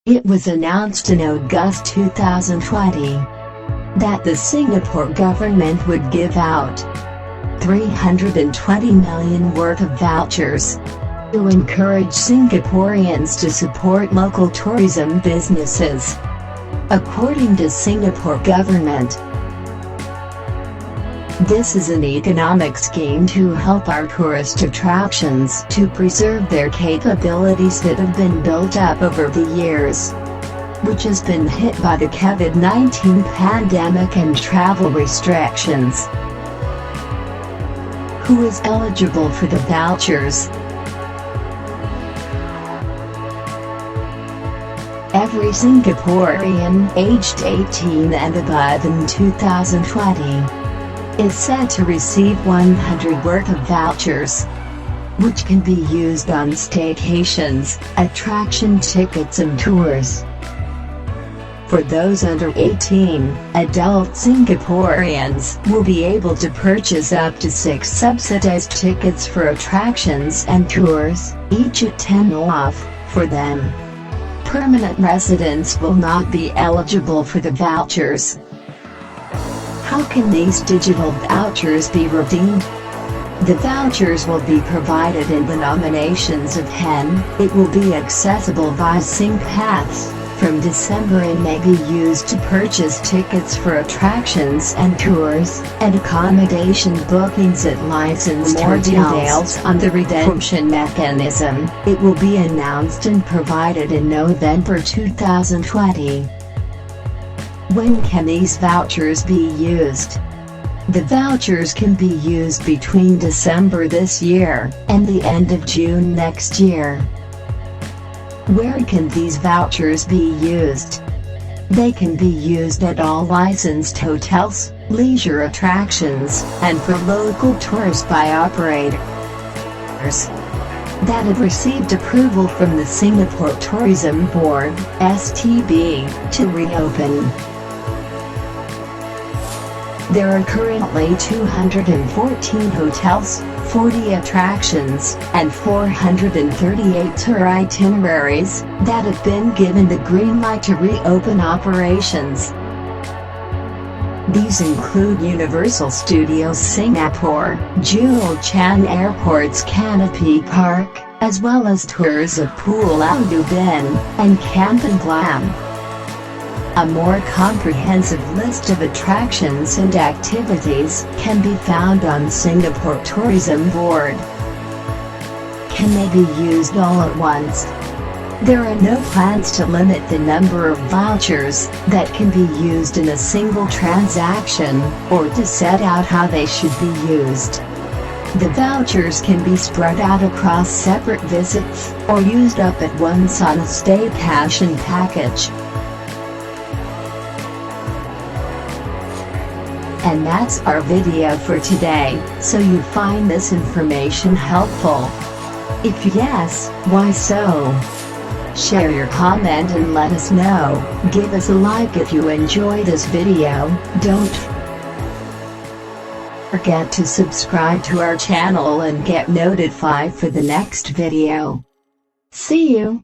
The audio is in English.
It was announced in August 2020 that the Singapore government would give out 320 million worth of vouchers to encourage Singaporeans to support local tourism businesses, according to Singapore government. This is an economic scheme to help our tourist attractions to preserve their capabilities that have been built up over the years, which has been hit by the COVID-19 pandemic and travel restrictions. Who is eligible for the vouchers? Every Singaporean aged 18 and above in 2020 is said to receive 100 worth of vouchers, which can be used on staycations, attraction tickets and tours. For those under 18, adult Singaporeans will be able to purchase up to 6 subsidized tickets for attractions and tours, each at 10 off, for them. Permanent residents will not be eligible for the vouchers. How can these digital vouchers be redeemed? The vouchers will be provided in denominations of hen. It will be accessible via SingPass from December and may be used to purchase tickets for attractions and tours, and accommodation bookings at licensed hotels. Details on the redemption mechanism. It will be announced and provided in November 2020. When can these vouchers be used? The vouchers can be used between December this year and the end of June next year. Where can these vouchers be used? They can be used at all licensed hotels, leisure attractions, and for local tours by operators that have received approval from the Singapore Tourism Board (STB) to reopen. There are currently 214 hotels, 40 attractions, and 438 tour itineraries that have been given the green light to reopen operations. These include Universal Studios Singapore, Jewel Chan Airport's Canopy Park, as well as tours of Pulau Ubin and Camp and Glam. A more comprehensive list of attractions and activities can be found on Singapore Tourism Board. Can they be used all at once? There are no plans to limit the number of vouchers that can be used in a single transaction, or to set out how they should be used. The vouchers can be spread out across separate visits, or used up at once on a staycation package. And that's our video for today. So you find this information helpful? If yes, why so? Share your comment and let us know. Give us a like if you enjoy this video. Don't forget to subscribe to our channel and get notified for the next video. See you!